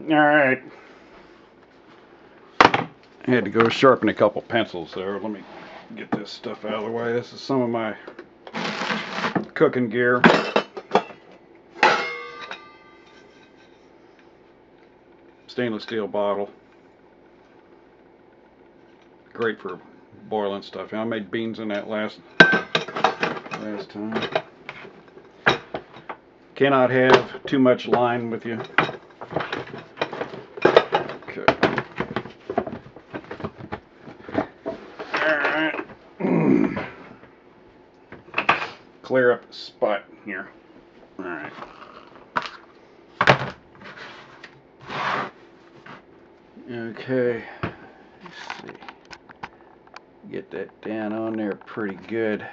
Alright. I had to go sharpen a couple pencils there. Let me get this stuff out of the way. This is some of my cooking gear. Stainless steel bottle. Great for boiling stuff. I made beans in that last time. Cannot have too much line with you. Okay. Alright. Clear up the spot here. Alright. Okay. Let's see. Get that down on there pretty good.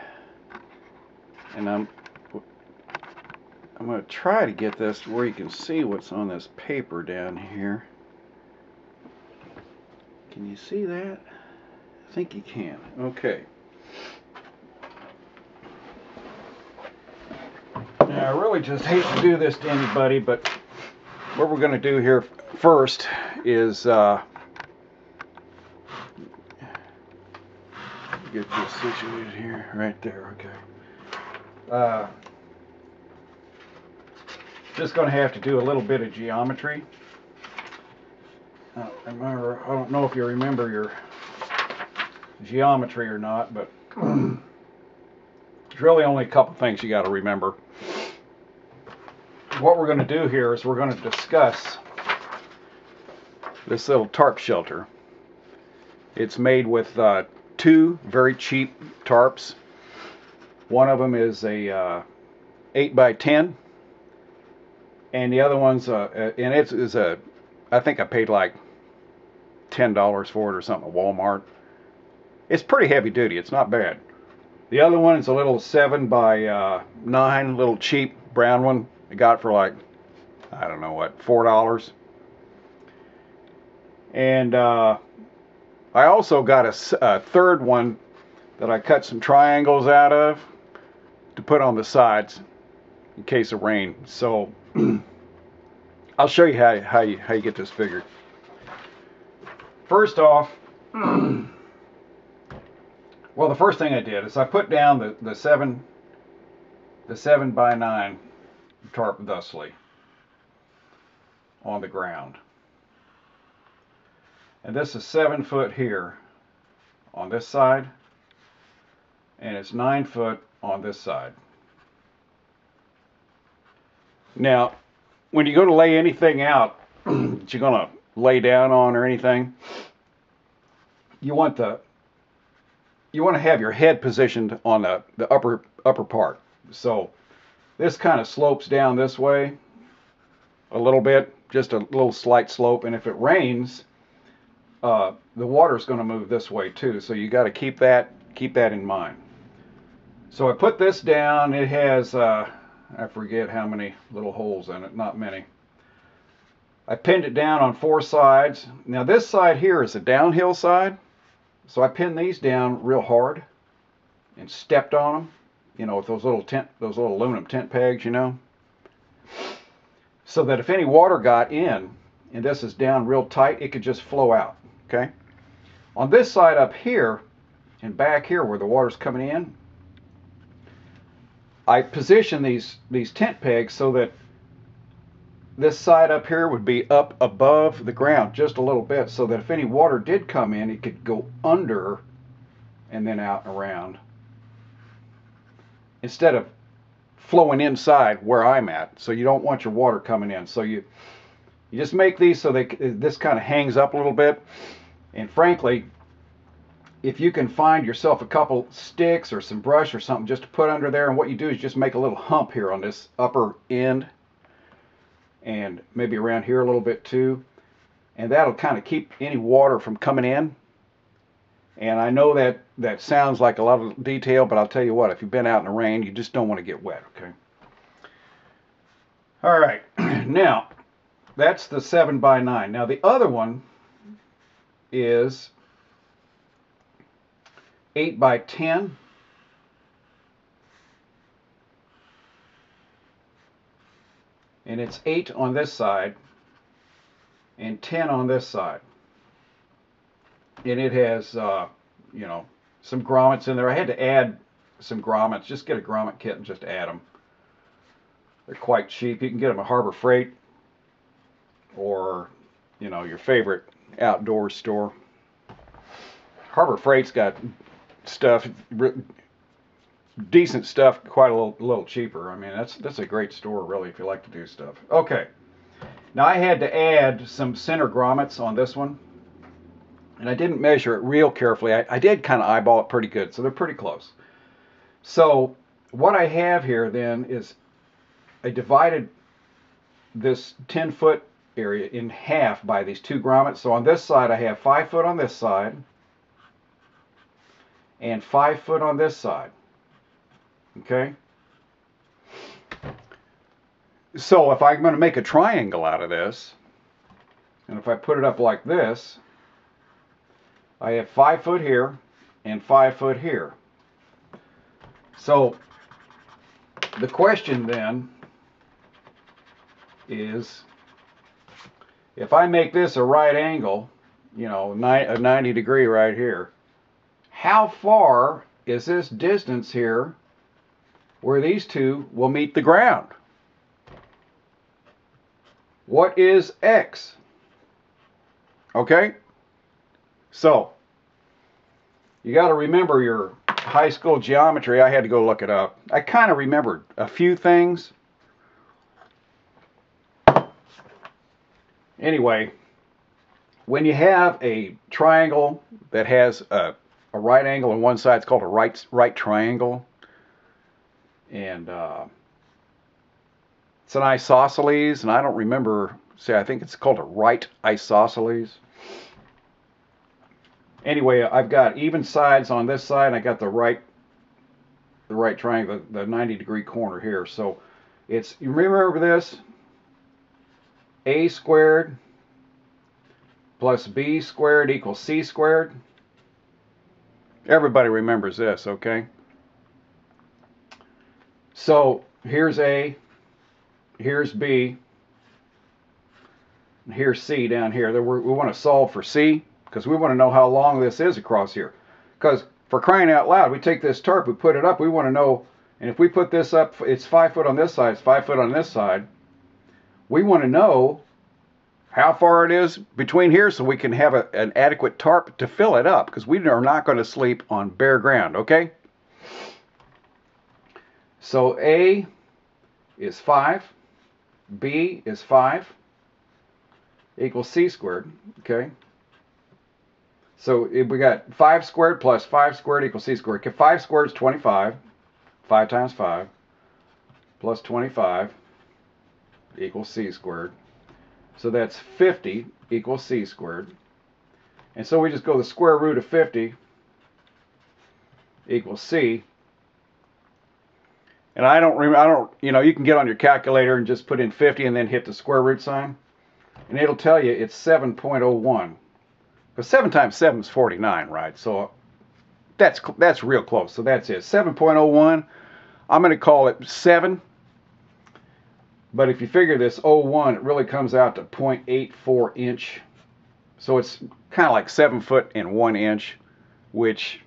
And I'm going to try to get this where you can see what's on this paper down here. Can you see that? I think you can. Okay. Now, I really just hate to do this to anybody, but what we're going to do here first is get this situated here, right there. Okay. Just going to have to do a little bit of geometry. I don't know if you remember your geometry or not, but there's really only a couple things you got to remember. What we're going to do here is we're going to discuss this little tarp shelter. It's made with two very cheap tarps. One of them is a 8x10, and the other one's and it is a, I think I paid like $10 for it or something at Walmart. It's pretty heavy duty. It's not bad. The other one is a little 7x9, little cheap brown one. I got for like, I don't know what, $4. And I also got a third one that I cut some triangles out of to put on the sides in case of rain. So I'll show you how you get this figured. First off, well, the first thing I did is I put down the 7x9 tarp thusly on the ground. And this is 7 foot here on this side, and it's 9 foot on this side. Now, when you go to lay anything out that you're going to lay down on or anything, you want to have your head positioned on the upper part. So this kind of slopes down this way a little bit, just a little slight slope, and if it rains, the water's going to move this way too. So you got to keep that in mind. So I put this down. It has I forget how many little holes in it, not many. I pinned it down on 4 sides. Now this side here is a downhill side, so I pinned these down real hard and stepped on them, you know, with those little aluminum tent pegs, you know, so that if any water got in, and this is down real tight, it could just flow out. Okay. On this side up here and back here where the water's coming in, I position these tent pegs so that this side up here would be up above the ground just a little bit, so that if any water did come in, it could go under and then out and around, instead of flowing inside where I'm at. So you don't want your water coming in. So you just make these so this kind of hangs up a little bit. And frankly, if you can find yourself a couple sticks or some brush or something just to put under there, and what you do is just make a little hump here on this upper end, and maybe around here a little bit too, and that'll kind of keep any water from coming in. And I know that sounds like a lot of detail, but I'll tell you what, if you've been out in the rain, you just don't want to get wet. Okay. All right. Now that's the 7x9. Now the other one is 8x10, and it's 8 on this side and 10 on this side. And it has, you know, some grommets in there. I had to add some grommets. Just get a grommet kit and just add them. They're quite cheap. You can get them at Harbor Freight or, you know, your favorite outdoor store. Harbor Freight's got stuff, decent stuff, quite a little cheaper. I mean, that's a great store, really, if you like to do stuff. Okay. Now I had to add some center grommets on this one, and I didn't measure it real carefully. I did kind of eyeball it pretty good, so they're pretty close. So what I have here then is I divided this 10-foot area in half by these two grommets. So on this side I have 5 foot on this side and 5 foot on this side. Okay? So if I'm going to make a triangle out of this, and if I put it up like this, I have 5 foot here and 5 foot here. So the question then is, if I make this a right angle, you know, a 90 degree right here, how far is this distance here where these two will meet the ground? What is X? Okay? So, you got to remember your high school geometry. I had to go look it up. I kind of remembered a few things. Anyway, when you have a triangle that has a right angle on one side, it's called a right triangle. And it's an isosceles, and I don't remember, I think it's called a right isosceles. Anyway, I've got even sides on this side, and I got the right triangle, the 90 degree corner here. So it's, you remember this? A squared plus B squared equals C squared. Everybody remembers this, okay? So here's A, here's B, and here's C down here. We want to solve for C because we want to know how long this is across here. Because for crying out loud, we take this tarp, we put it up, we want to know, and if we put this up, it's 5 foot on this side, it's 5 foot on this side. We want to know how far it is between here so we can have an adequate tarp to fill it up, because we are not going to sleep on bare ground, okay? So A is 5, B is 5, equals C squared, okay? So if we got 5 squared plus 5 squared equals C squared. 5 squared is 25, 5 times 5, plus 25 equals C squared. So that's 50 equals C squared. And so we just go the square root of 50 equals C. And I don't, you know, you can get on your calculator and just put in 50 and then hit the square root sign. And it'll tell you it's 7.01. But 7 times 7 is 49, right? So that's real close. So that's it. 7.01. I'm going to call it 7. But if you figure this 0.1, it really comes out to 0.84 inch. So it's kind of like 7 foot and 1 inch, which,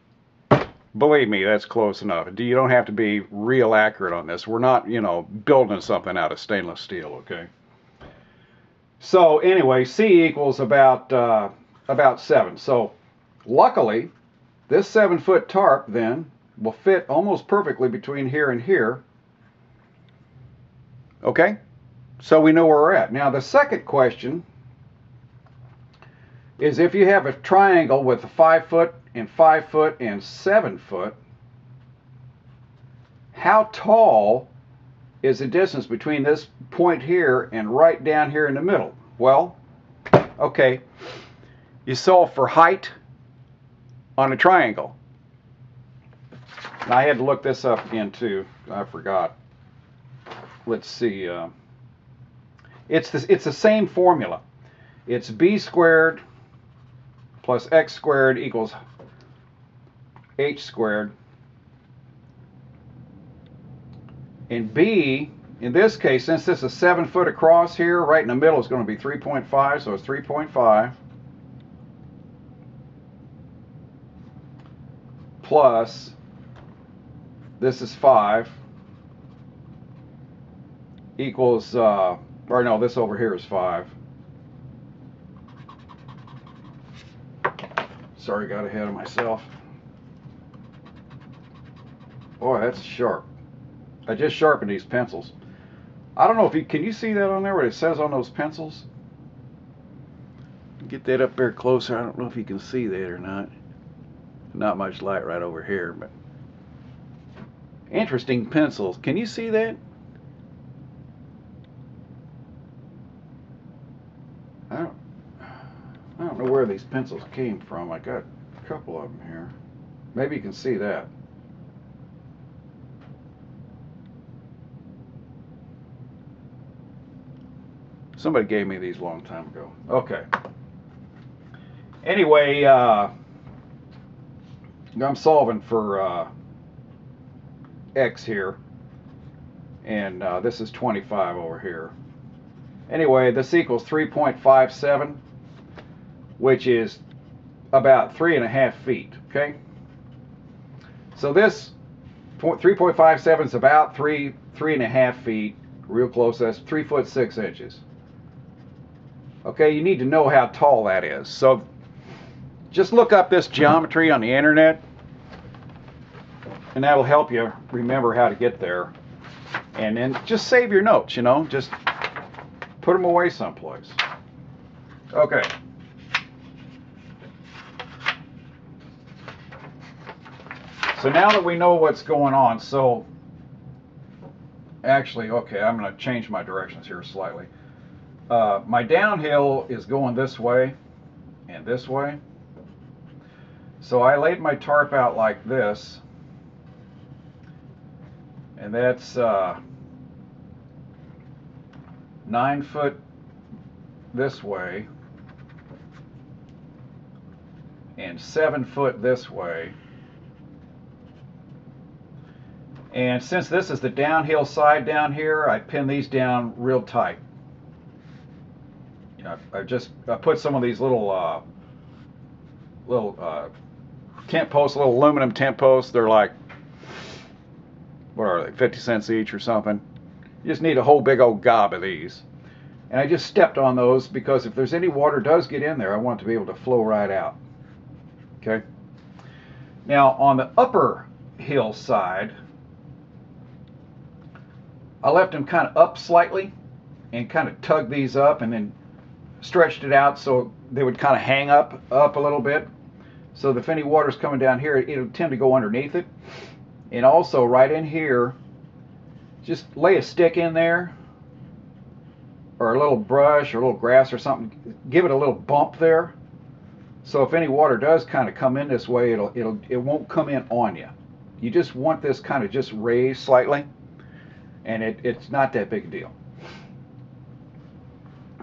believe me, that's close enough. You don't have to be real accurate on this. We're not, you know, building something out of stainless steel, okay? So anyway, C equals about 7. So luckily, this 7-foot tarp then will fit almost perfectly between here and here. Okay, so we know where we're at. Now the second question is, if you have a triangle with a 5 foot and 5 foot and 7 foot, how tall is the distance between this point here and right down here in the middle? Well, okay, you solve for height on a triangle. And I had to look this up again too. I forgot. Let's see. It's the same formula. It's b squared plus x squared equals h squared. And b in this case, since this is 7 foot across here, right in the middle is going to be 3.5, so it's 3.5 plus this is 5 equals, or no, this over here is 5. Sorry, got ahead of myself. Boy, that's sharp. I just sharpened these pencils. I don't know if you can you see that on there what it says on those pencils? Get that up there closer. I don't know if you can see that or not. Not much light right over here, but interesting pencils. Can you see that? I don't know where these pencils came from. I got a couple of them here. Maybe you can see that. Somebody gave me these a long time ago. Okay. Anyway, I'm solving for X here. And this is 25 over here. Anyway, this equals 3.57, which is about 3.5 feet. Okay. So this 3.57 is about 3.5 feet. Real close. That's 3 foot 6 inches. Okay, you need to know how tall that is. So just look up this geometry on the internet, and that'll help you remember how to get there. And then just save your notes, you know, just put them away someplace. Okay. So now that we know what's going on, so actually, okay, I'm going to change my directions here slightly. My downhill is going this way and this way. So I laid my tarp out like this, and that's 9 foot this way and 7 foot this way. And since this is the downhill side down here, I pin these down real tight. You know, I put some of these little tent posts, little aluminum tent posts. They're like, what are they, 50 cents each or something. You just need a whole big old gob of these. And I just stepped on those because if there's any water does get in there, I want it to be able to flow right out. Okay. Now on the upper hill side, I left them kind of up slightly and kind of tugged these up and then stretched it out so they would kind of hang up a little bit. So if any water's coming down here, it'll tend to go underneath it. And also right in here, just lay a stick in there or a little brush or a little grass or something. Give it a little bump there. So if any water does kind of come in this way, it won't come in on you. You just want this kind of just raised slightly, and it's not that big a deal.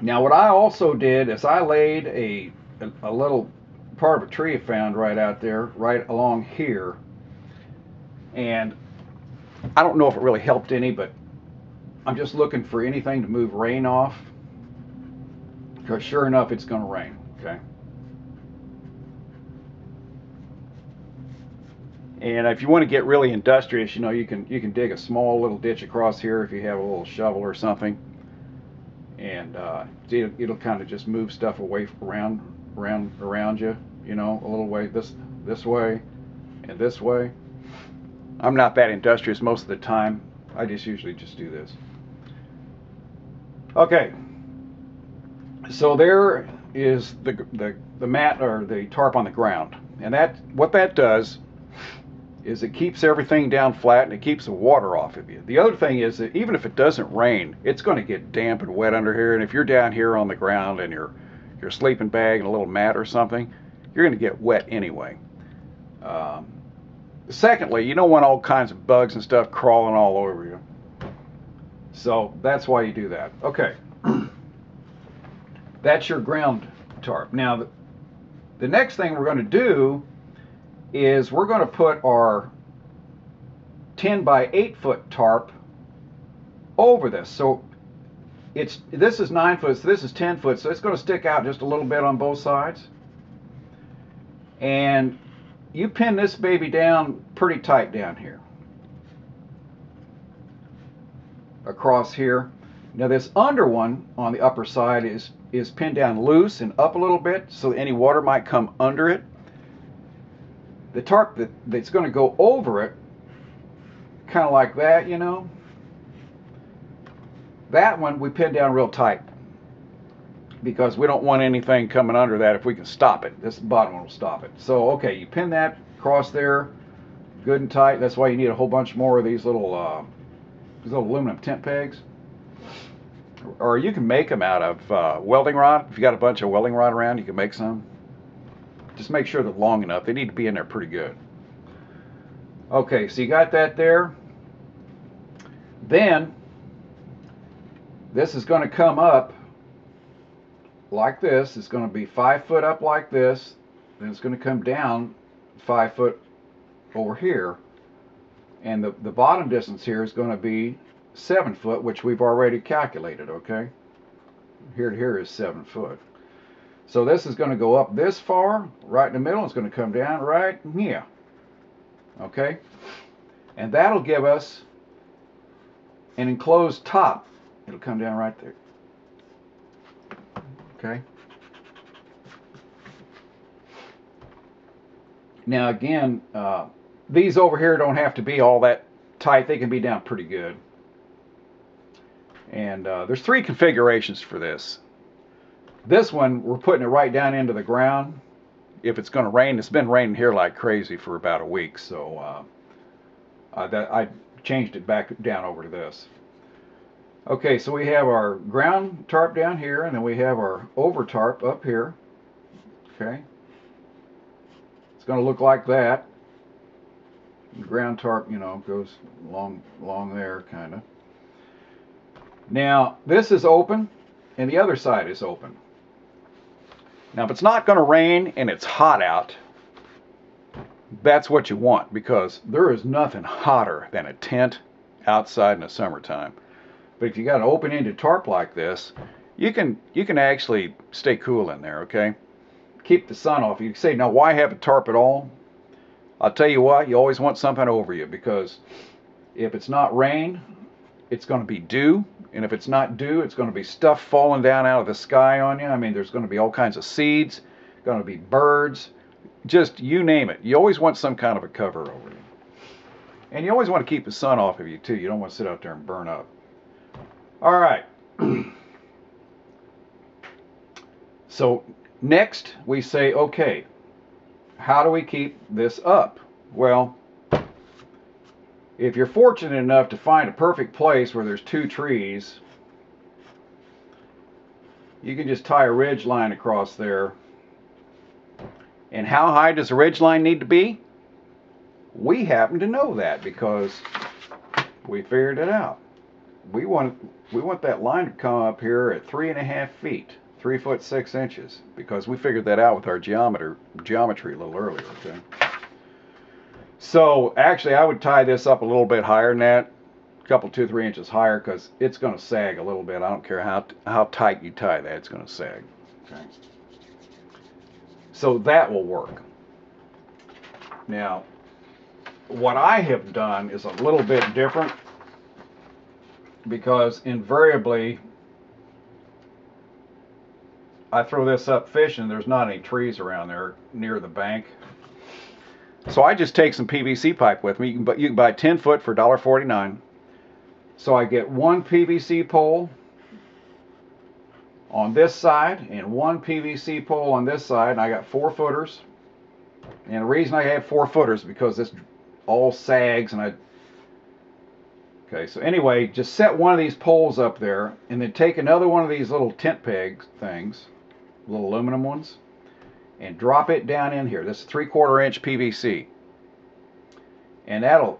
Now what I also did is I laid a little part of a tree I found right out there, right along here. And I don't know if it really helped any, but I'm just looking for anything to move rain off. Because sure enough, it's going to rain, okay? And if you want to get really industrious, you know, you can dig a small little ditch across here if you have a little shovel or something. And it'll kind of just move stuff away around you, you know, a little way this way and this way. I'm not that industrious most of the time. I just usually just do this. Okay. So there is the mat or the tarp on the ground, and what that does is it keeps everything down flat and it keeps the water off of you. The other thing is that even if it doesn't rain, it's going to get damp and wet under here. And if you're down here on the ground and your sleeping bag and a little mat or something, you're going to get wet anyway. Secondly, you don't want all kinds of bugs and stuff crawling all over you. So that's why you do that. Okay. That's your ground tarp. Now, the next thing we're going to do is we're going to put our 10 by 8 foot tarp over this. So this is 9 foot, so this is 10 foot, so it's going to stick out just a little bit on both sides. And you pin this baby down pretty tight down here. Across here. Now this under one on the upper side is pinned down loose and up a little bit so any water might come under it. The tarp that's going to go over it, kind of like that, you know, that one we pin down real tight because we don't want anything coming under that if we can stop it. This bottom one will stop it. So okay, you pin that across there good and tight. That's why you need a whole bunch more of these little aluminum tent pegs. Or you can make them out of welding rod. If you got a bunch of welding rod around, you can make some. Just make sure they're long enough. They need to be in there pretty good. Okay, so you got that there. Then this is going to come up like this. It's going to be 5 foot up like this. Then it's going to come down 5 foot over here. And the bottom distance here is going to be 7 foot, which we've already calculated, okay? Here to here is 7 foot. So this is going to go up this far, right in the middle. It's going to come down right here, okay? And that'll give us an enclosed top. It'll come down right there, okay? Now again, these over here don't have to be all that tight. They can be down pretty good. And there's 3 configurations for this. This one, we're putting it right down into the ground. If it's going to rain, it's been raining here like crazy for about a week, so I changed it back down over to this. Okay, so we have our ground tarp down here, and then we have our over tarp up here. Okay, it's going to look like that. The ground tarp, you know, goes along there, kind of. Now, this is open, and the other side is open. Now, if it's not going to rain and it's hot out, that's what you want, because there is nothing hotter than a tent outside in the summertime. But if you got an open-ended tarp like this, you can actually stay cool in there, okay? Keep the sun off. You say, now why have a tarp at all? I'll tell you what, you always want something over you, because if it's not rain, it's going to be dew. And if it's not dew, it's going to be stuff falling down out of the sky on you. I mean, there's going to be all kinds of seeds, going to be birds, just you name it. You always want some kind of a cover over you. And you always want to keep the sun off of you, too. You don't want to sit out there and burn up. All right. So next, we say, okay, how do we keep this up? Well, if you're fortunate enough to find a perfect place where there's 2 trees, you can just tie a ridge line across there. And how high does the ridge line need to be? We happen to know that because we figured it out. We want that line to come up here at 3.5 feet, 3 foot 6 inches, because we figured that out with our geometry a little earlier. Okay. So actually, I would tie this up a little bit higher than that, a couple, 2, 3 inches higher, because it's going to sag a little bit. I don't care how tight you tie that; it's going to sag. Okay. So that will work. Now, what I have done is a little bit different, because invariably I throw this up fishing. There's not any trees around there near the bank. So I just take some PVC pipe with me. You can buy 10 foot for $1.49. So I get 1 PVC pole on this side and 1 PVC pole on this side, and I got 4 footers. And the reason I have 4 footers is because this all sags, and okay, so anyway, just set one of these poles up there, and then take another one of these little tent peg things, little aluminum ones, and drop it down in here. This is 3/4 inch PVC, and that'll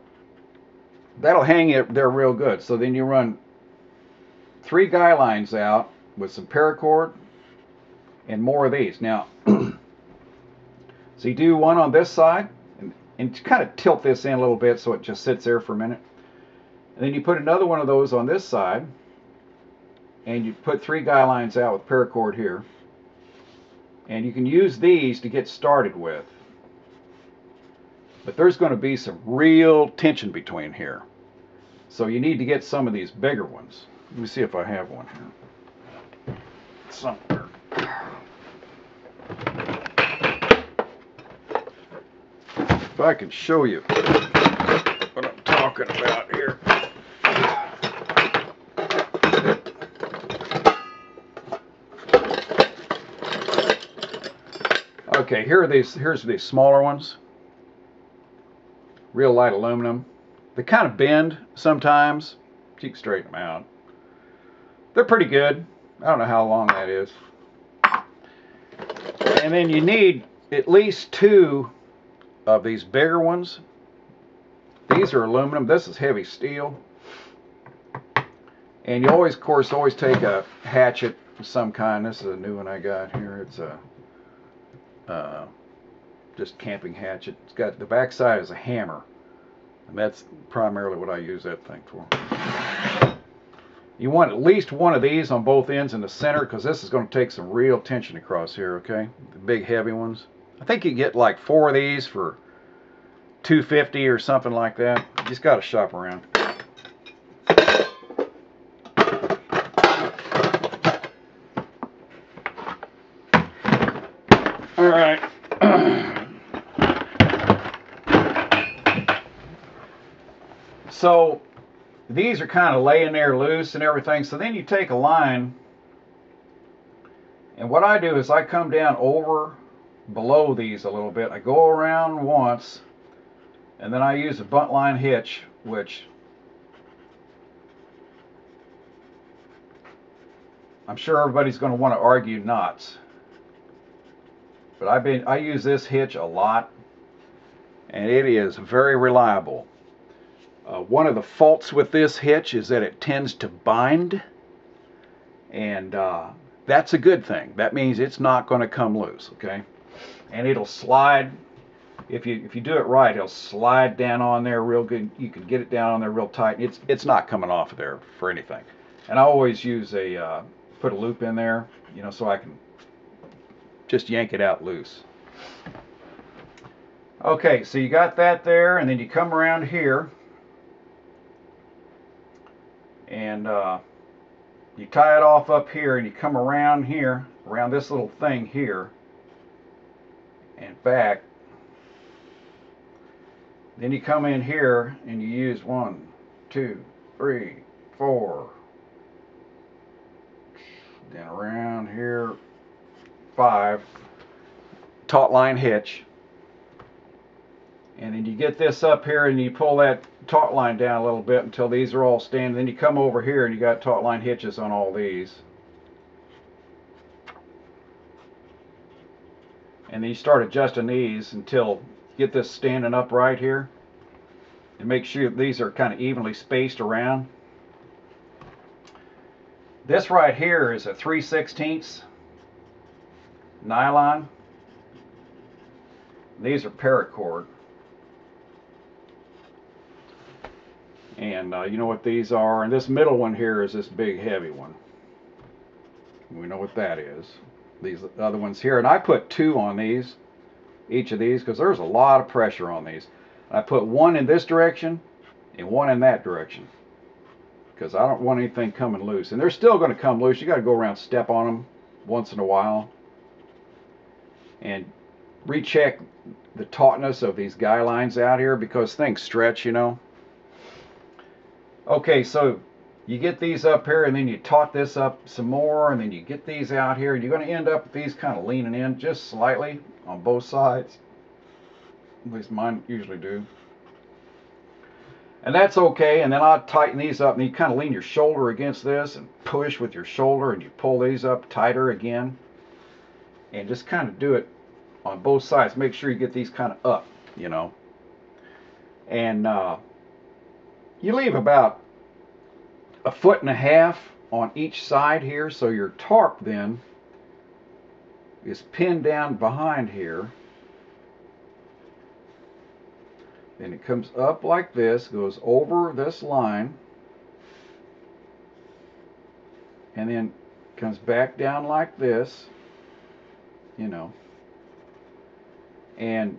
hang it there real good. So then you run 3 guy lines out with some paracord and more of these. Now, so you do one on this side, and kind of tilt this in a little bit so it just sits there for a minute. And then you put another one of those on this side, and you put 3 guy lines out with paracord here. And you can use these to get started with. But there's going to be some real tension between here. So you need to get some of these bigger ones. Let me see if I have one here. Somewhere. If I can show you what I'm talking about here. Okay, here's these smaller ones. Real light aluminum. They kind of bend sometimes. You can straighten them out. They're pretty good. I don't know how long that is. And then you need at least 2 of these bigger ones. These are aluminum. This is heavy steel. And you always, of course, take a hatchet of some kind. This is a new one I got here. It's a just camping hatchet. It's got the back side is a hammer, and that's primarily what I use that thing for. You want at least one of these on both ends in the center, because this is going to take some real tension across here. Okay, the big heavy ones. I think you get like 4 of these for $2.50 or something like that. You just got to shop around. All right. So these are kind of laying there loose and everything. So then you take a line, and what I do is I come down over below these a little bit. I go around once, and then I use a bunt line hitch, which I'm sure everybody's going to want to argue knots. But I use this hitch a lot, and it is very reliable. One of the faults with this hitch is that it tends to bind, and that's a good thing. That means it's not going to come loose, okay? And it'll slide. If you do it right, it'll slide down on there real good. You can get it down on there real tight. It's not coming off of there for anything. And I always use put a loop in there, you know, so I can just yank it out loose. Okay, so you got that there, and then you come around here, and you tie it off up here, and you come around here, around this little thing here, and back. Then you come in here, and you use 1, 2, 3, 4. Then around here, 5. Taut line hitch. And then you get this up here, and you pull that taut line down a little bit until these are all standing. Then you come over here, and you got taut line hitches on all these. And then you start adjusting these until you get this standing up right here. And make sure these are kind of evenly spaced around. This right here is a 3/16 nylon. These are paracord. And you know what these are. And this middle one here is this big heavy one. We know what that is. These other ones here. And I put 2 on these, each of these, because there's a lot of pressure on these. I put 1 in this direction and 1 in that direction, because I don't want anything coming loose. And they're still going to come loose. You got to go around, step on them once in a while, and recheck the tautness of these guy lines out here, because things stretch, you know. Okay, so you get these up here, and then you taut this up some more, and then you get these out here. You're going to end up with these kind of leaning in just slightly on both sides. At least mine usually do. And that's okay. And then I'll tighten these up, and you kind of lean your shoulder against this and push with your shoulder, and you pull these up tighter again. And just kind of do it on both sides. Make sure you get these kind of up, you know. And you leave about 1.5 feet on each side here, so your tarp then is pinned down behind here. Then it comes up like this, goes over this line, and then comes back down like this, you know. And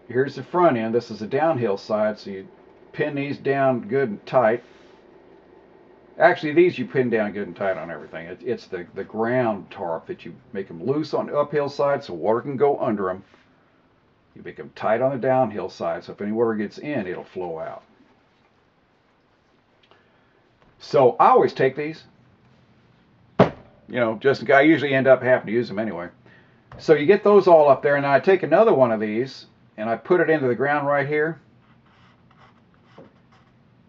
here's the front end. This is the downhill side, so you pin these down good and tight. Actually, these you pin down good and tight on everything. It's the ground tarp that you make them loose on the uphill side so water can go under them. You make them tight on the downhill side, so if any water gets in, it'll flow out. So I always take these, you know, just I usually end up having to use them anyway. So you get those all up there, and I take another one of these and I put it into the ground right here,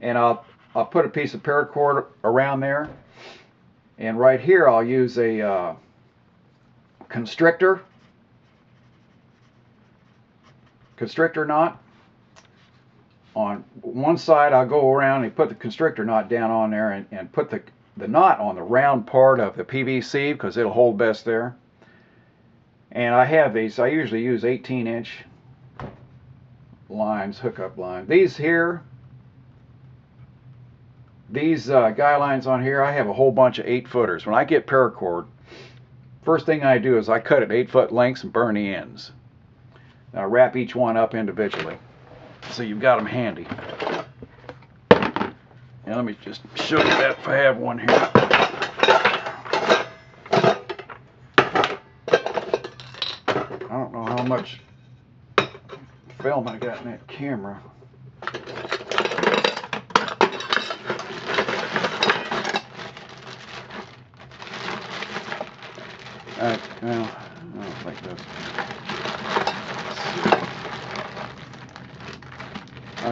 and I'll put a piece of paracord around there, and right here I'll use a constrictor knot. On one side I'll go around and put the constrictor knot down on there and put the knot on the round part of the PVC because it'll hold best there. And I have these. I usually use 18-inch lines, hookup line. These here, these guy lines on here, I have a whole bunch of 8-footers. When I get paracord, first thing I do is I cut it 8-foot lengths and burn the ends. Now I wrap each one up individually, so you've got them handy. Now let me just show you that if I have one here. I don't know how much film I got in that camera. Well, I don't think that's.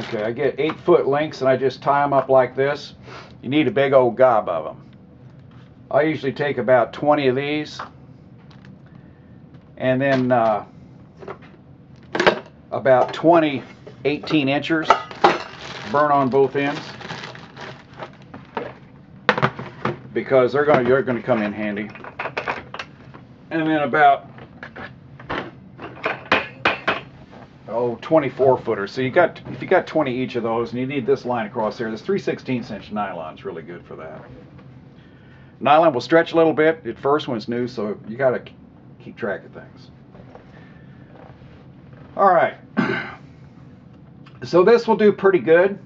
Okay, I get 8-foot lengths and I just tie them up like this. You need a big old gob of them. I usually take about 20 of these, and then about 20 18-inchers, burn on both ends, because you're going to come in handy. And then about 24-footers. So if you got 20 each of those, and you need this line across there, this 3/16-inch nylon is really good for that. Nylon will stretch a little bit at first when it's new, so you got to keep track of things. All right. So this will do pretty good.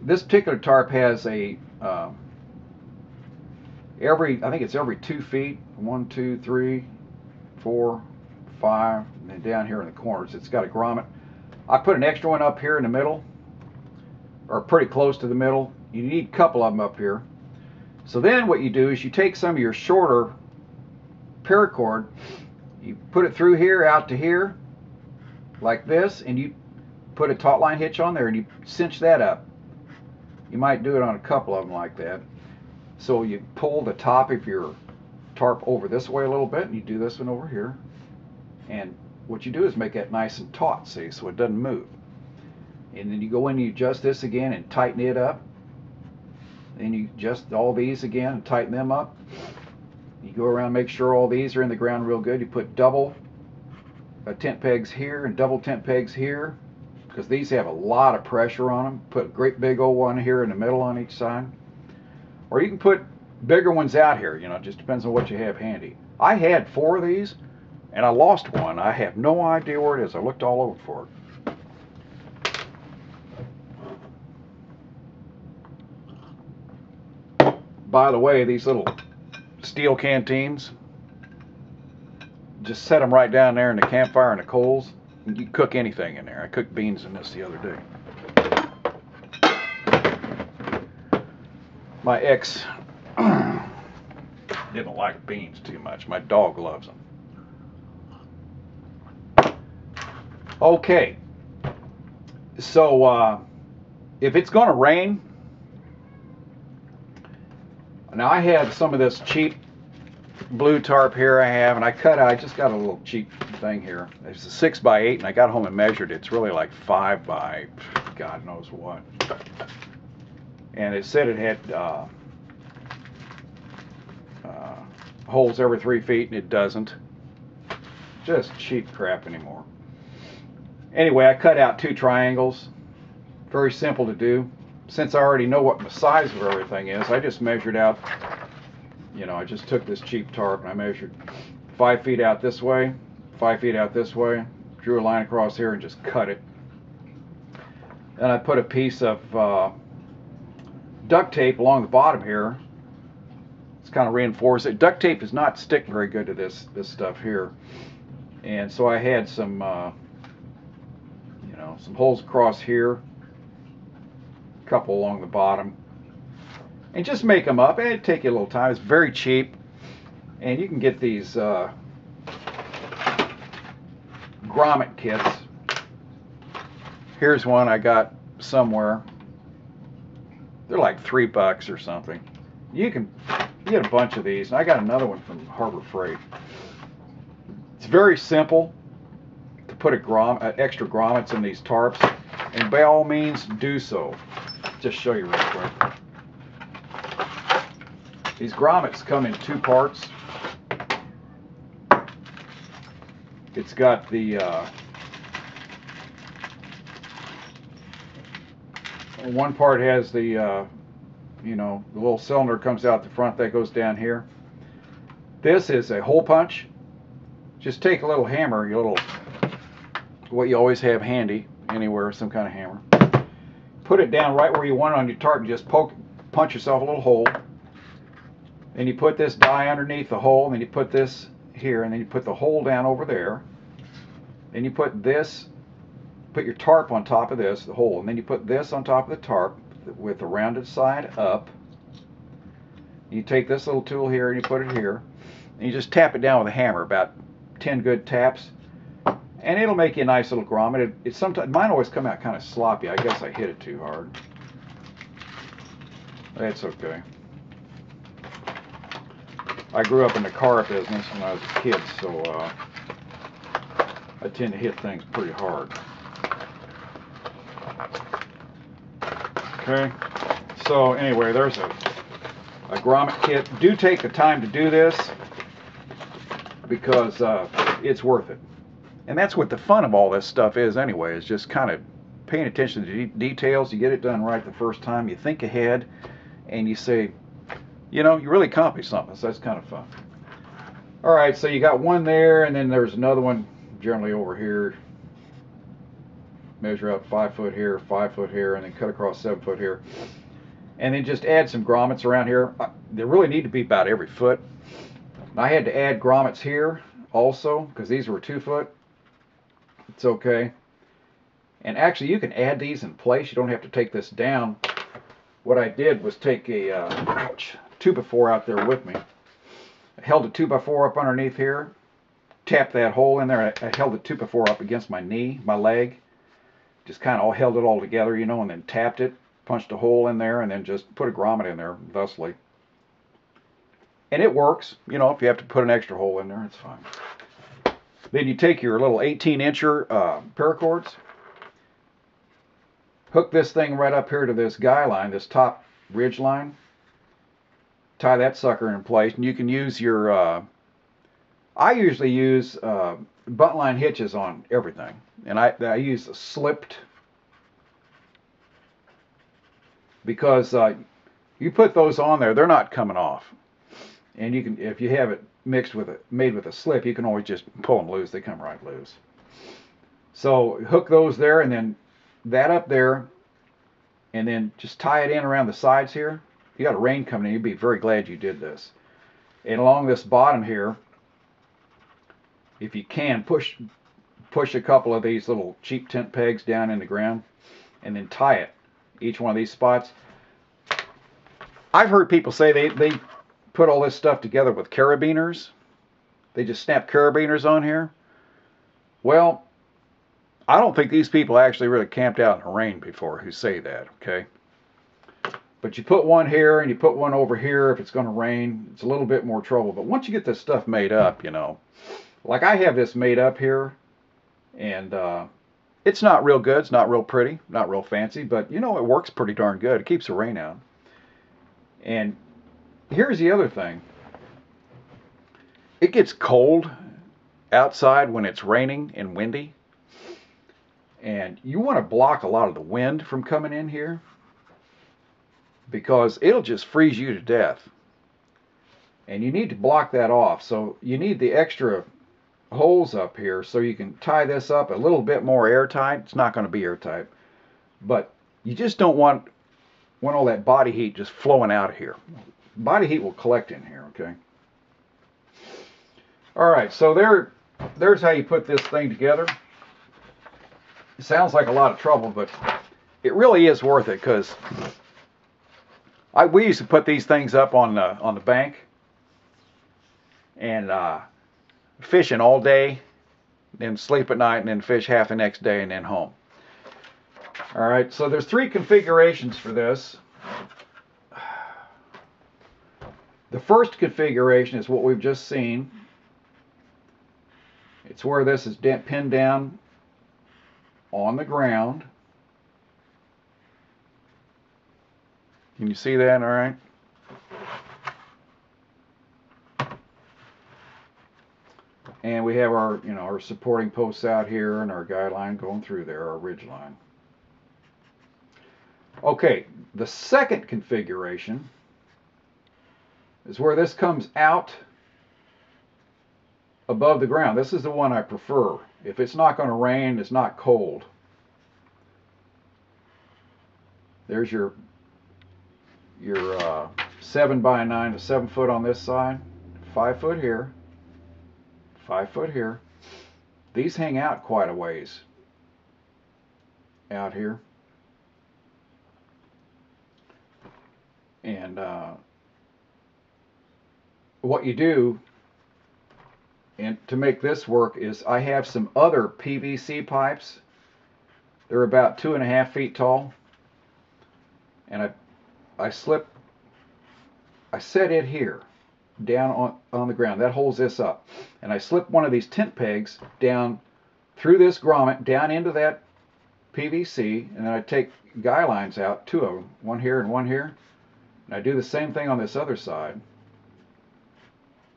This particular tarp has a I think it's every 2 feet, 1, 2, 3, 4, 5, and then down here in the corners it's got a grommet. I put an extra one up here in the middle, or pretty close to the middle. You need a couple of them up here. So then what you do is you take some of your shorter paracord, you put it through here out to here like this, and you put a taut line hitch on there and you cinch that up. You might do it on a couple of them like that. So you pull the top of your tarp over this way a little bit, and you do this one over here. And what you do is make that nice and taut, see, so it doesn't move. And then you go in and you adjust this again and tighten it up. Then you adjust all these again and tighten them up. You go around and make sure all these are in the ground real good. You put double tent pegs here and double tent pegs here, because these have a lot of pressure on them. Put a great big old one here in the middle on each side. Or you can put bigger ones out here, you know, it just depends on what you have handy. I had 4 of these, and I lost one. I have no idea where it is. I looked all over for it. By the way, these little steel canteens, just set them right down there in the campfire and the coals. You can cook anything in there. I cooked beans in this the other day. My ex didn't like beans too much. My dog loves them. Okay, so if it's going to rain, now I had some of this cheap blue tarp here I have, and I just got a little cheap thing here. It's a 6x8, and I got home and measured it. It's really like 5 by God knows what. And it said it had holes every 3 feet, and it doesn't. Just cheap crap anymore. Anyway, I cut out 2 triangles. Very simple to do. since I already know what the size of everything is, I just measured out, you know, I just took this cheap tarp and I measured 5 feet out this way, 5 feet out this way, drew a line across here and just cut it. And I put a piece of duct tape along the bottom here. It's kind of reinforced it. Duct tape does not stick very good to this stuff here. And so I had some, you know, some holes across here, a couple along the bottom, and just make them up. It'd take you a little time. It's very cheap, and you can get these grommet kits. Here's one I got somewhere. They're like $3 or something. You get a bunch of these. And I got another one from Harbor Freight. It's very simple to put extra grommets in these tarps, and by all means do so. Just show you real quick. These grommets come in 2 parts. It's got the one part has the you know, the little cylinder comes out the front that goes down here. This is a hole punch. Just take a little hammer, what you always have handy anywhere, some kind of hammer. Put it down right where you want it on your tarp and just punch yourself a little hole. Then you put this die underneath the hole, and then you put this here, and then you put the hole down over there. Then you put your tarp on top of this, the hole, and then you put this on top of the tarp with the rounded side up. You take this little tool here and you put it here, and you just tap it down with a hammer, about 10 good taps, and it'll make you a nice little grommet. It sometimes, mine always come out kind of sloppy. I guess I hit it too hard. That's okay. I grew up in the car business when I was a kid, so I tend to hit things pretty hard. Okay, so anyway, there's a grommet kit. Do take the time to do this, because it's worth it. And that's what the fun of all this stuff is anyway, is just kind of paying attention to details. You get it done right the first time, you think ahead, and you say, you know, you really accomplished something, so that's kind of fun. Alright, so you got one there, and then there's another one generally over here. Measure up 5 foot here, 5 foot here, and then cut across 7 foot here. And then just add some grommets around here. They really need to be about every foot. I had to add grommets here also, because these were 2 foot. It's okay. And actually, you can add these in place. You don't have to take this down. What I did was take a 2x4 out there with me. I held a 2x4 up underneath here, tapped that hole in there. I held the 2x4 up against my knee, my leg. Just kind of held it all together, you know, and then tapped it, punched a hole in there, and then just put a grommet in there, thusly. And it works. You know, if you have to put an extra hole in there, it's fine. Then you take your little 18-incher paracords, hook this thing right up here to this guy line, this top ridge line, tie that sucker in place, and you can use your, I usually use bunt line hitches on everything, and I use a slipped, because you put those on there, they're not coming off. And you can, if you have it made with a slip, you can always just pull them loose. They come right loose. So hook those there, and then that up there, and then just tie it in around the sides here. If you got a rain coming in, you'd be very glad you did this. And along this bottom here, if you can, push a couple of these little cheap tent pegs down in the ground, and then tie it, each one of these spots. I've heard people say they put all this stuff together with carabiners. They just snap carabiners on here. Well, I don't think these people actually really camped out in the rain before who say that, okay? But you put one here and you put one over here if it's going to rain. It's a little bit more trouble. But once you get this stuff made up, you know, like I have this made up here, and it's not real good. It's not real pretty, not real fancy, but you know, it works pretty darn good. It keeps the rain out. And here's the other thing. It gets cold outside when it's raining and windy. And you want to block a lot of the wind from coming in here. because it'll just freeze you to death. And you need to block that off. So you need the extra holes up here so you can tie this up a little bit more airtight. It's not going to be airtight, but you just don't want all that body heat just flowing out of here. Body heat will collect in here, okay? All right, so there's how you put this thing together. It sounds like a lot of trouble, but it really is worth it, because we used to put these things up on the bank and fishing all day, then sleep at night, and then fish half the next day, and then home. All right, so there's 3 configurations for this. The first configuration is what we've just seen. It's where this is pinned down on the ground. Can you see that all right? And we have our, our supporting posts out here and our guide line going through there, our ridge line. Okay, the second configuration is where this comes out above the ground. This is the one I prefer. If it's not going to rain, it's not cold. There's your 7 by 9 to 7 foot on this side, 5 foot here, 5 foot here. These hang out quite a ways out here. And what you do to make this work is I have some other PVC pipes. They're about 2.5 feet tall. And I set it here down on the ground. That holds this up. And I slip one of these tent pegs down through this grommet down into that PVC, and then I take guy lines out, 2 of them, one here and one here. And I do the same thing on this other side.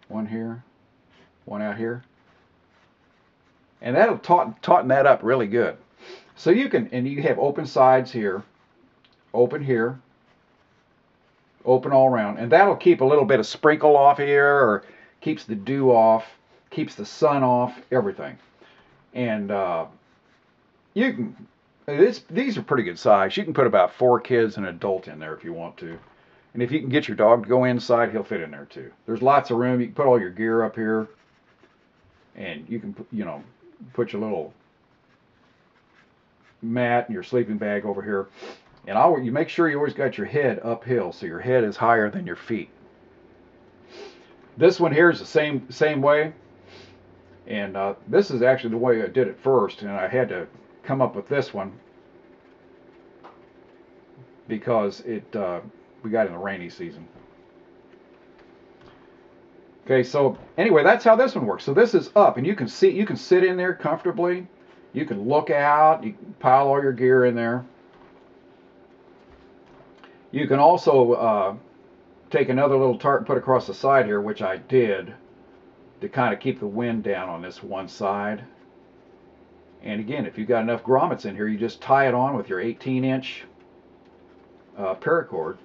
One here, one out here. And that'll tauten that up really good. So you have open sides here, open here, open all around, and that'll keep a little bit of sprinkle off here, or keeps the dew off, keeps the sun off, everything. And these are pretty good size. You can put about 4 kids and an adult in there if you want to. And if you can get your dog to go inside, he'll fit in there too. There's lots of room. You can put all your gear up here, and you can put your little mat and your sleeping bag over here. And you make sure you always got your head uphill, so your head is higher than your feet. This one here is the same way, and this is actually the way I did it first, and I had to come up with this one because we got in the rainy season. Okay, so anyway, that's how this one works. So this is up, and you can sit in there comfortably. You can look out. You can pile all your gear in there. You can also take another little tarp and put across the side here, which I did, to kind of keep the wind down on this one side. And again, if you've got enough grommets in here, you just tie it on with your 18-inch paracord.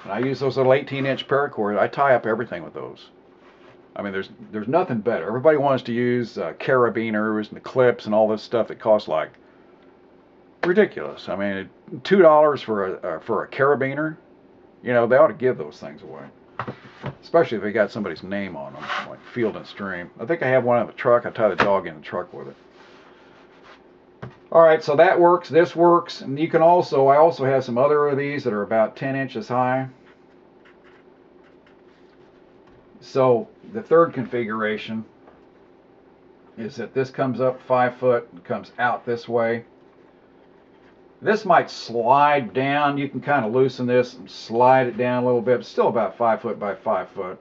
And I use those little 18-inch paracord. I tie up everything with those. I mean, there's nothing better. Everybody wants to use carabiners and the clips and all this stuff that costs like ridiculous. I mean, $2 for a carabiner. They ought to give those things away, especially if they got somebody's name on them, like Field and Stream. I think I have one in the truck. I tie the dog in the truck with it. All right, so that works. This works, and I also have some other of these that are about 10 inches high. So the third configuration is that this comes up 5 foot and comes out this way. This might slide down. You can kind of loosen this and slide it down a little bit. It's still about 5 foot by 5 foot.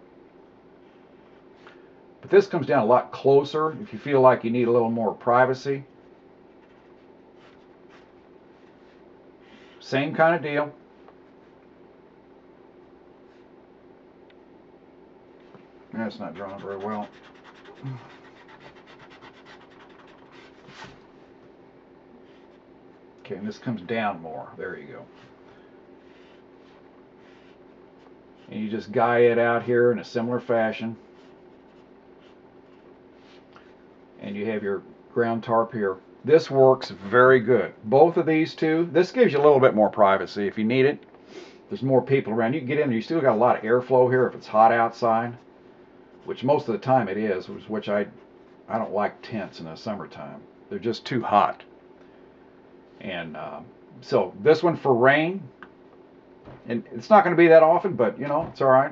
But this comes down a lot closer if you feel like you need a little more privacy. Same kind of deal. That's not drawn very well. Okay, and this comes down more. There you go. And you just guy it out here in a similar fashion. And you have your ground tarp here. This works very good. Both of these two, this gives you a little bit more privacy if you need it. There's more people around. You can get in there. You still got a lot of airflow here if it's hot outside, which most of the time it is, which I don't like tents in the summertime. They're just too hot. And so this one for rain, and it's not going to be that often, but you know, it's all right.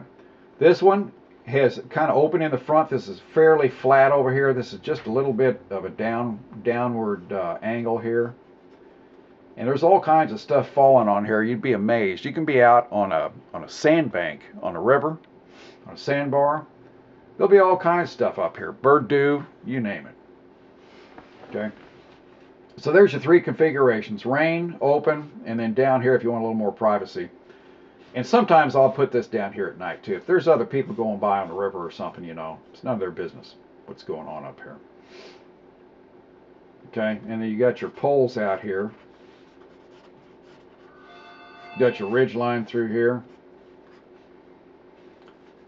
This one has kind of open in the front. This is fairly flat over here. This is just a little bit of a downward angle here. And there's all kinds of stuff falling on here. You'd be amazed. You can be out on a sandbank on a river, on a sandbar. There'll be all kinds of stuff up here. Bird dew, you name it. Okay. So there's your three configurations: rain, open, and then down here if you want a little more privacy. And sometimes I'll put this down here at night too. If there's other people going by on the river or something, you know, it's none of their business what's going on up here. Okay, and then you got your poles out here. You got your ridge line through here.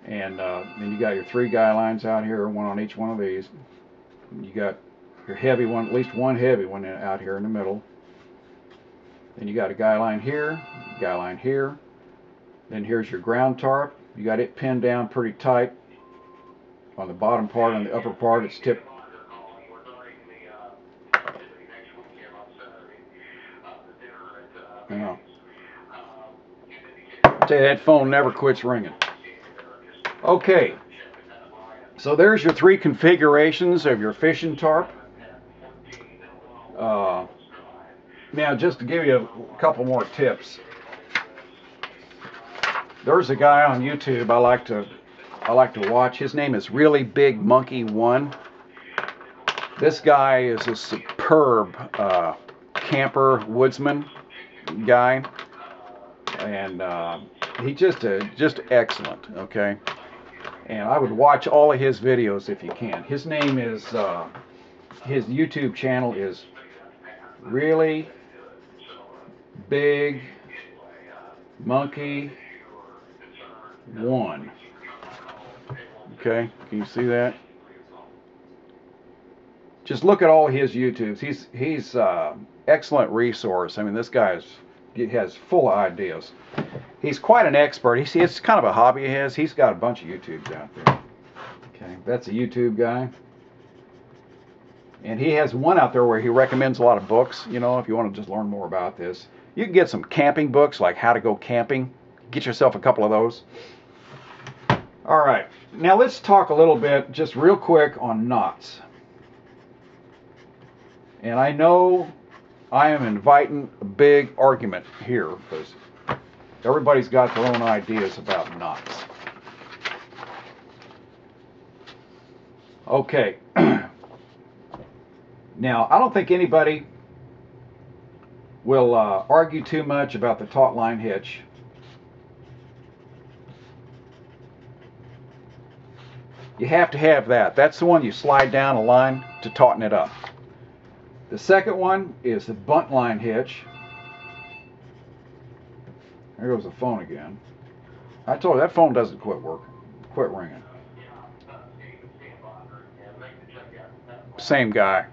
And then you got your three guy lines out here, one on each one of these. You got your heavy one, at least one heavy one out here in the middle. Then you got a guy line here, guy line here. Then here's your ground tarp. You got it pinned down pretty tight on the bottom part. On the upper part, it's tipped. I know. I tell you, that phone never quits ringing. Okay, so there's your three configurations of your fishing tarp. Now, just to give you a couple more tips. There's a guy on YouTube I like to watch. His name is Really Big Monkey 1. This guy is a superb camper woodsman guy, and he just excellent. Okay, and I would watch all of his videos if you can. His name is his YouTube channel is Really Big Monkey 1. Okay, can you see that? Just look at all his YouTubes. He's excellent resource. I mean, this guy has full of ideas. He's quite an expert. It's kind of a hobby he has. He's got a bunch of YouTubes out there. Okay, that's a YouTube guy. And he has one out there where he recommends a lot of books. You know, if you want to just learn more about this, you can get some camping books like How to Go Camping. Get yourself a couple of those. All right, now let's talk a little bit, just real quick, on knots. And I know I am inviting a big argument here because everybody's got their own ideas about knots. Okay. Now, I don't think anybody will argue too much about the taut line hitch. You have to have that. That's the one you slide down a line to tauten it up. The second one is the bunt line hitch. There goes the phone again. I told you that phone doesn't quit ringing. Same guy.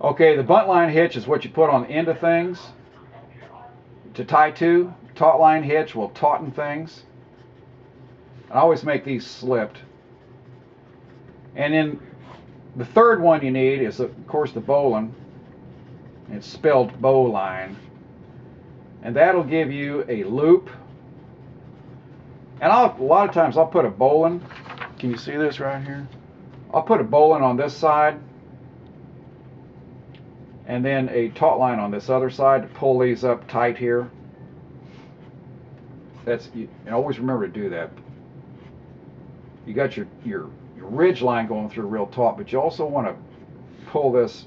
Okay, the bunt line hitch is what you put on the end of things to tie to. Taut line hitch will tauten things. I always make these slipped. And then the third one you need is, of course, the bowline. It's spelled bowline. And that'll give you a loop. And a lot of times I'll put a bowline. Can you see this right here? I'll put a bowline on this side. And then a taut line on this other side to pull these up tight here. And always remember to do that. You got your ridge line going through real taut, but you also want to pull this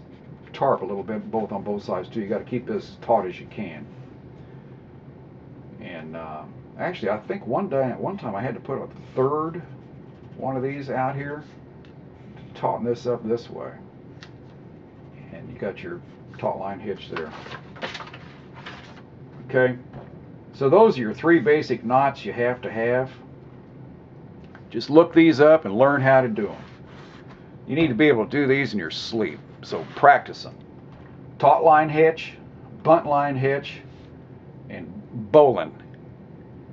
tarp a little bit, on both sides too. You got to keep this as taut as you can. And actually, I think one time I had to put a third one of these out here to tauten this up this way. And you got your taut line hitch there. Okay, so those are your 3 basic knots you have to have. Just look these up and learn how to do them. You need to be able to do these in your sleep, so practice them. Taut line hitch, bunt line hitch, and bowline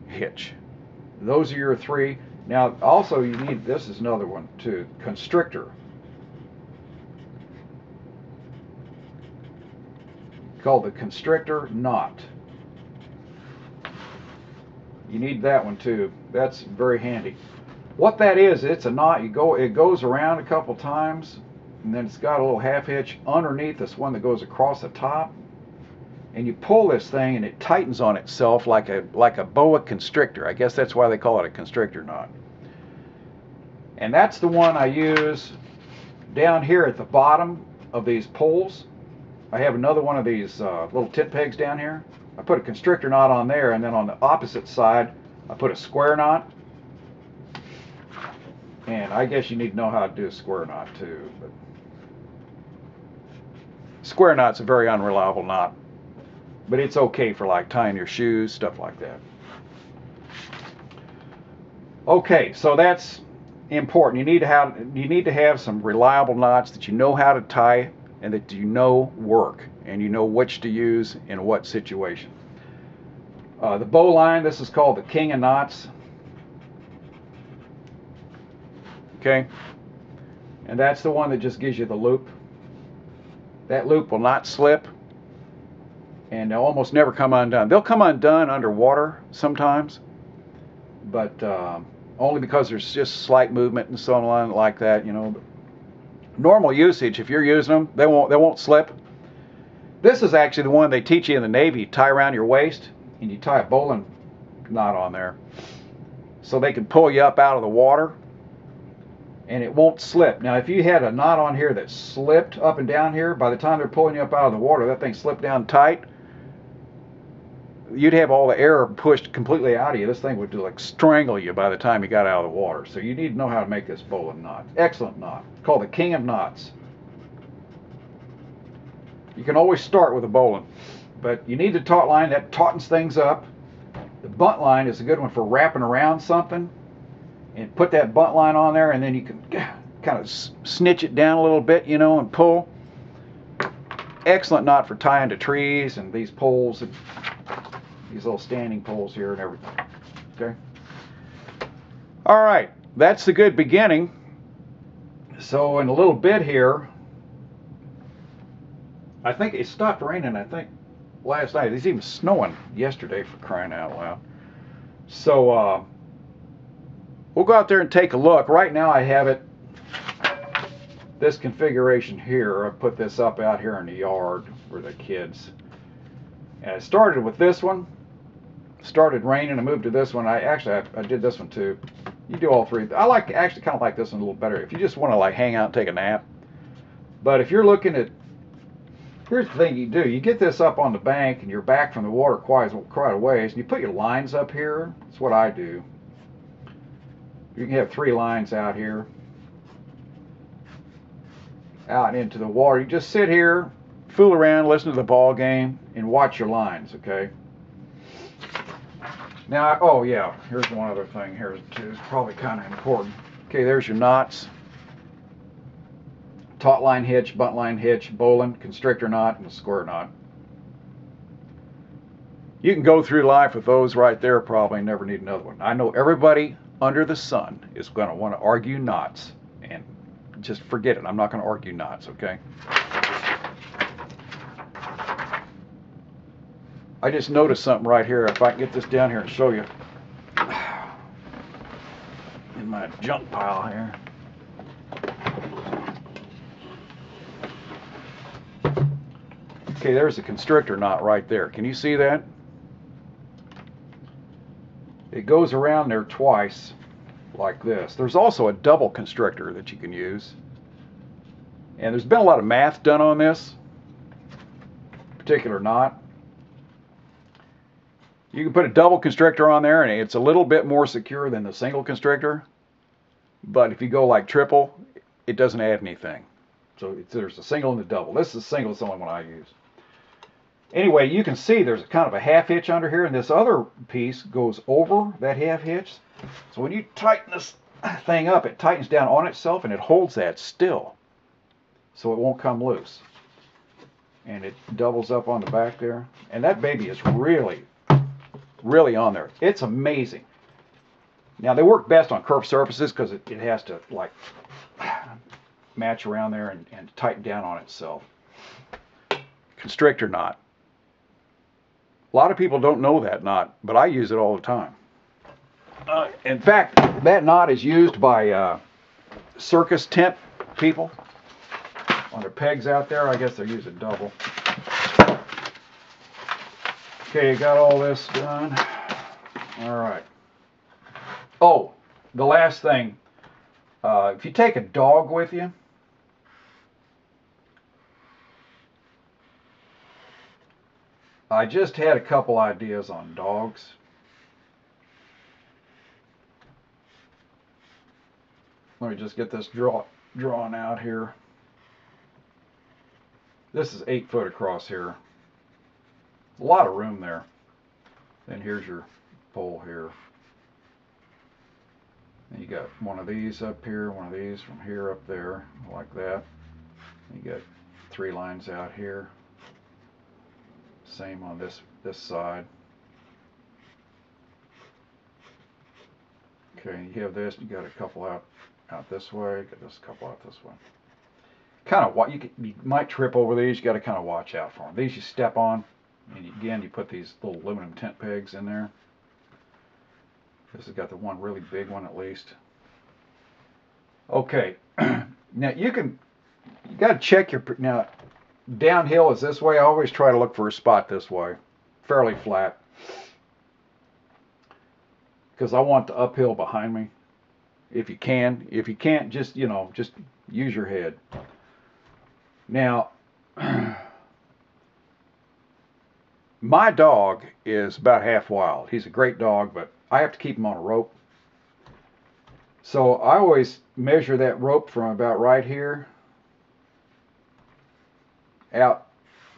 hitch. Those are your 3. Now also you need, this is another one too, constrictor. Called the constrictor knot. You need that one too. That's very handy. What that is, it's a knot. It goes around a couple times, and then it's got a little half hitch underneath this one that goes across the top. And you pull this thing, and it tightens on itself like a boa constrictor. I guess that's why they call it a constrictor knot. And that's the one I use down here at the bottom of these poles. I have another one of these little tit pegs down here. I put a constrictor knot on there, and then on the opposite side, I put a square knot. And I guess you need to know how to do a square knot too. But square knot's a very unreliable knot, but it's okay for like tying your shoes, stuff like that. Okay, so that's important. You need to have some reliable knots that you know how to tie and that you know work, and you know which to use in what situation. The bowline, this is called the king of knots. Okay, and that's the one that just gives you the loop. That loop will not slip, and they'll almost never come undone. They'll come undone underwater sometimes, but only because there's just slight movement and so on like that, you know. Normal usage, if you're using them, they won't slip. This is actually the one they teach you in the Navy. You tie around your waist, and you tie a bowline knot on there, so they can pull you up out of the water, and it won't slip. Now, if you had a knot on here that slipped up and down here, by the time they're pulling you up out of the water, that thing slipped down tight, you'd have all the air pushed completely out of you. This thing would like strangle you by the time you got out of the water. So you need to know how to make this bowline knot. Excellent knot. It's called the king of knots. You can always start with a bowline, but you need the taut line. That tautens things up. The bunt line is a good one for wrapping around something, and put that bunt line on there, and then you can kind of snitch it down a little bit, you know, and pull. Excellent knot for tying to trees and these poles and these little standing poles here and everything. Okay. All right, that's the good beginning. So in a little bit here, I think it stopped raining, I think, last night. It's even snowing yesterday, for crying out loud. So we'll go out there and take a look. Right now I have it, this configuration here. I put this up out here in the yard for the kids. And I started with this one. Started raining, I moved to this one. I did this one too. You do all 3. I actually kind of like this one a little better if you just want to like hang out and take a nap. But if you're looking at, here's the thing you do. You get this up on the bank and you're back from the water quite a ways, and you put your lines up here. That's what I do. You can have 3 lines out here, out into the water. You just sit here, fool around, listen to the ball game, and watch your lines, okay? Now, oh yeah, here's one other thing here too. It's probably kind of important. Okay, there's your knots. Taut line hitch, bunt line hitch, bowline, constrictor knot, and a square knot. You can go through life with those right there, probably never need another one. I know everybody under the sun is going to want to argue knots, and just forget it. I'm not going to argue knots, okay? I just noticed something right here. If I can get this down here and show you in my junk pile here. Okay, there's a constrictor knot right there. Can you see that? It goes around there twice like this. There's also a double constrictor that you can use. And there's been a lot of math done on this particular knot. You can put a double constrictor on there, and it's a little bit more secure than the single constrictor. But if you go like triple, it doesn't add anything. So there's a single and a double. This is a single, it's the only one I use. Anyway, you can see there's kind of a half hitch under here, and this other piece goes over that half hitch. So when you tighten this thing up, it tightens down on itself and it holds that still, so it won't come loose. And it doubles up on the back there, and that baby is really, really on there. It's amazing. Now they work best on curved surfaces because it has to like match around there and tighten down on itself. Constrictor knot. A lot of people don't know that knot, but I use it all the time. In fact, that knot is used by circus tent people on their pegs out there. I guess they're using double. Okay, got all this done. All right. Oh, the last thing. If you take a dog with you, I just had a couple ideas on dogs. Let me just get this drawn out here. This is 8 foot across here. A lot of room there. Then here's your pole here. And you got one of these up here, one of these from here up there, like that. You got 3 lines out here. Same on this side. Okay, you have this. You got a couple out this way. Got this couple out this way. Kind of what you might trip over these. You got to kind of watch out for them. These you step on, and again you put these little aluminum tent pegs in there. This has got the one really big one at least. Okay, now you got to check your now. Downhill is this way. I always try to look for a spot this way, fairly flat, because I want the uphill behind me. If you can, if you can't, just just use your head. Now, my dog is about half wild. He's a great dog, but I have to keep him on a rope. So I always measure that rope from about right here out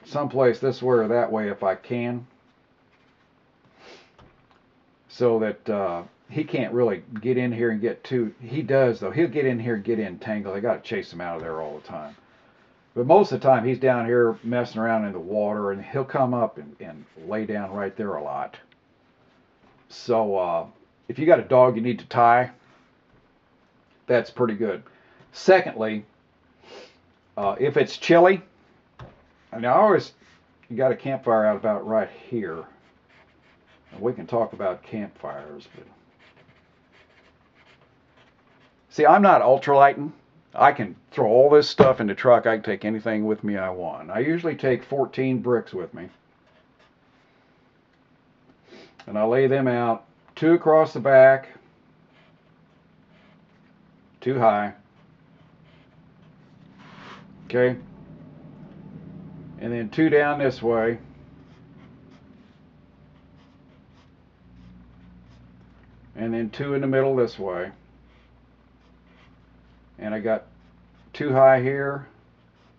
someplace this way or that way if I can, so that he can't really get in here and get too. He does though. He'll get in here and get entangled. I got to chase him out of there all the time. But most of the time he's down here messing around in the water, and he'll come up and lay down right there a lot. So if you got a dog you need to tie, that's pretty good. Secondly, if it's chilly, and I always, you got a campfire out about right here. And we can talk about campfires, but see, I'm not ultralighting. I can throw all this stuff in the truck. I can take anything with me I want. I usually take 14 bricks with me. And I lay them out 2 across the back, 2 high. Okay. And then 2 down this way. And then 2 in the middle this way. And I got 2 high here,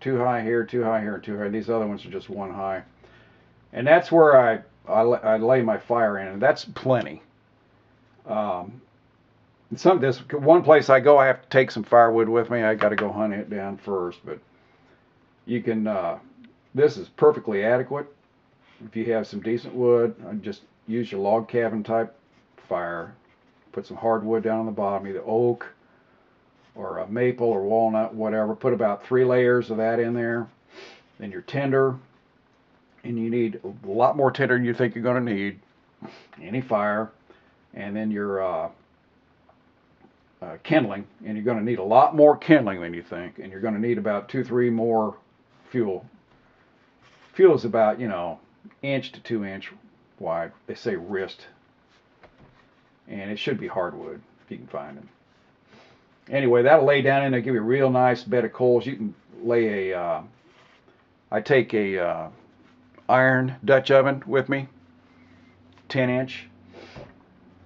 2 high here, 2 high here, and 2 high. These other ones are just 1 high. And that's where I lay my fire in, and that's plenty. This one place I go, I have to take some firewood with me. I got to go hunt it down first, but you can. This is perfectly adequate if you have some decent wood. Just use your log cabin type fire. Put some hardwood down on the bottom, either oak or a maple or walnut, whatever. Put about 3 layers of that in there. Then your tinder, and you need a lot more tinder than you think you're going to need. Any fire, and then your kindling, and you're going to need a lot more kindling than you think, and you're going to need about 2-3 more fuel. Fuel is about 1 inch to 2 inch wide. They say wrist, and it should be hardwood if you can find them. Anyway, that'll lay down in there, give you a real nice bed of coals. You can lay I take a iron Dutch oven with me, 10-inch,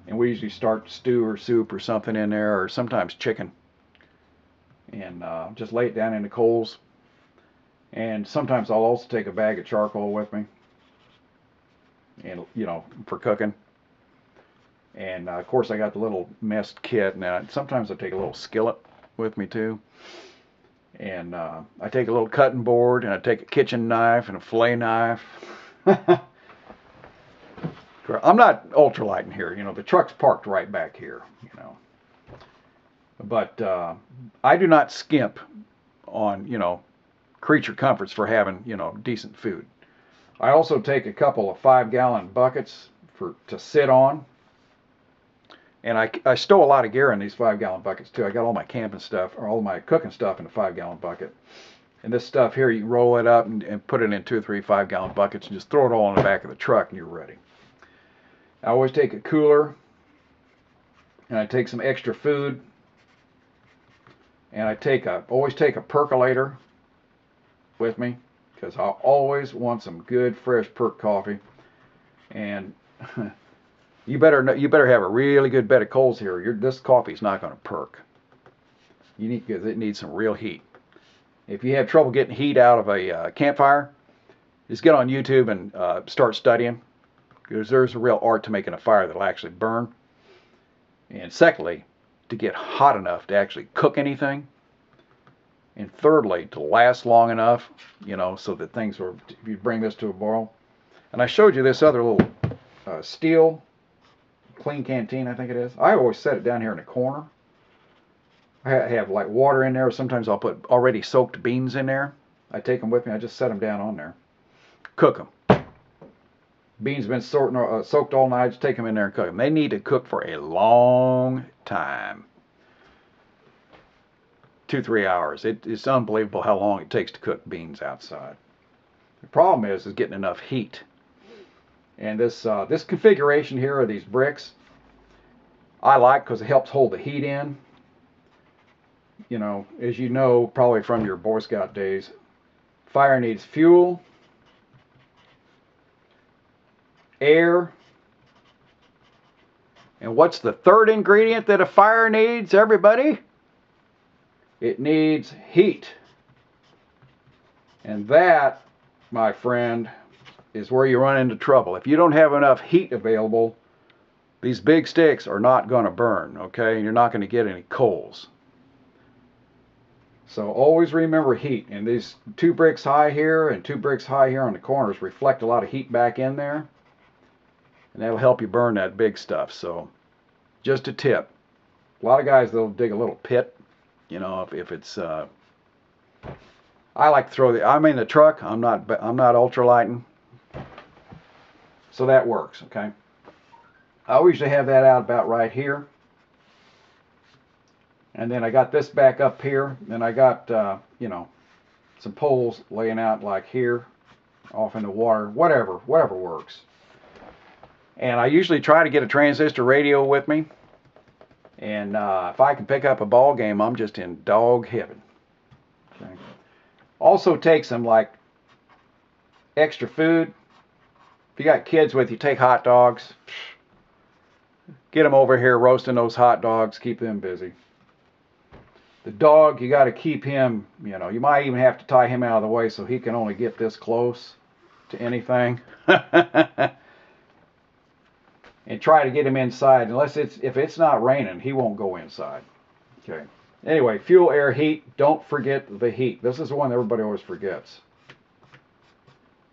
and we usually start stew or soup or something in there, or sometimes chicken, and just lay it down in the coals. And sometimes I'll also take a bag of charcoal with me. and for cooking. And of course I got the little messed kit, and sometimes I take a little skillet with me too. And I take a little cutting board, and I take a kitchen knife and a fillet knife. I'm not ultralighting here. The truck's parked right back here. But I do not skimp on creature comforts for having decent food. I also take a couple of 5-gallon buckets to sit on. And I stow a lot of gear in these 5-gallon buckets too. I got all my camping stuff, or all my cooking stuff, in a 5-gallon bucket. And this stuff here, you can roll it up and put it in 2 or 3 5-gallon buckets and just throw it all in the back of the truck and you're ready. I always take a cooler, and I take some extra food, and I always take a percolator with me, because I always want some good fresh perk coffee. And you better have a really good bed of coals here. This coffee's not going to perk. Because it needs some real heat. If you have trouble getting heat out of a campfire, just get on YouTube and start studying, because there's a real art to making a fire that'll actually burn. And secondly, to get hot enough to actually cook anything. And thirdly, to last long enough, so that if you bring this to a boil. And I showed you this other little steel clean canteen, I think it is. I always set it down here in the corner. I have like water in there. Sometimes I'll put already soaked beans in there. I take them with me. I just set them down on there. Cook them. Beans have been soaked all night. Just take them in there and cook them. They need to cook for a long time. 2-3 hours. It's unbelievable how long it takes to cook beans outside. The problem is getting enough heat. And this configuration here of these bricks, I like, because it helps hold the heat in. As you know, probably from your Boy Scout days, fire needs fuel, air, and what's the third ingredient that a fire needs, everybody? It needs heat. And that, my friend, is where you run into trouble. If you don't have enough heat available, these big sticks are not going to burn, okay? And you're not going to get any coals. So always remember heat. And these 2 bricks high here and 2 bricks high here on the corners reflect a lot of heat back in there. And that'll help you burn that big stuff. So just a tip. A lot of guys, they'll dig a little pit. If it's I like to throw I'm in the truck. I'm not ultralighting. So that works, okay? I always usually have that out about right here. And then I got this back up here. And I got, some poles laying out like here, off in the water, whatever works. And I usually try to get a transistor radio with me. And if I can pick up a ball game, I'm just in dog heaven. Okay. Also take some like extra food. If you got kids with you, take hot dogs. Get them over here roasting those hot dogs. Keep them busy. The dog, you got to keep him, you might even have to tie him out of the way so he can only get this close to anything. And try to get him inside. If it's not raining, he won't go inside. Okay. Anyway, fuel, air, heat. Don't forget the heat. This is the one that everybody always forgets.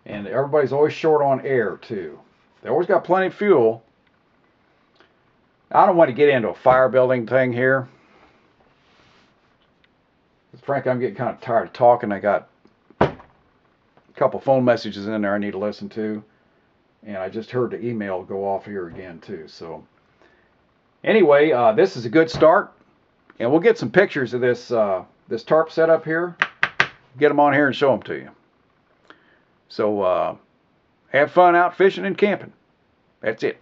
And everybody's always short on air too. They always got plenty of fuel. I don't want to get into a fire building thing here. Frankly, I'm getting kind of tired of talking. I got a couple phone messages in there I need to listen to. And I just heard the email go off here again too. So anyway, this is a good start. And we'll get some pictures of this tarp setup here. Get them on here and show them to you. So have fun out fishing and camping. That's it.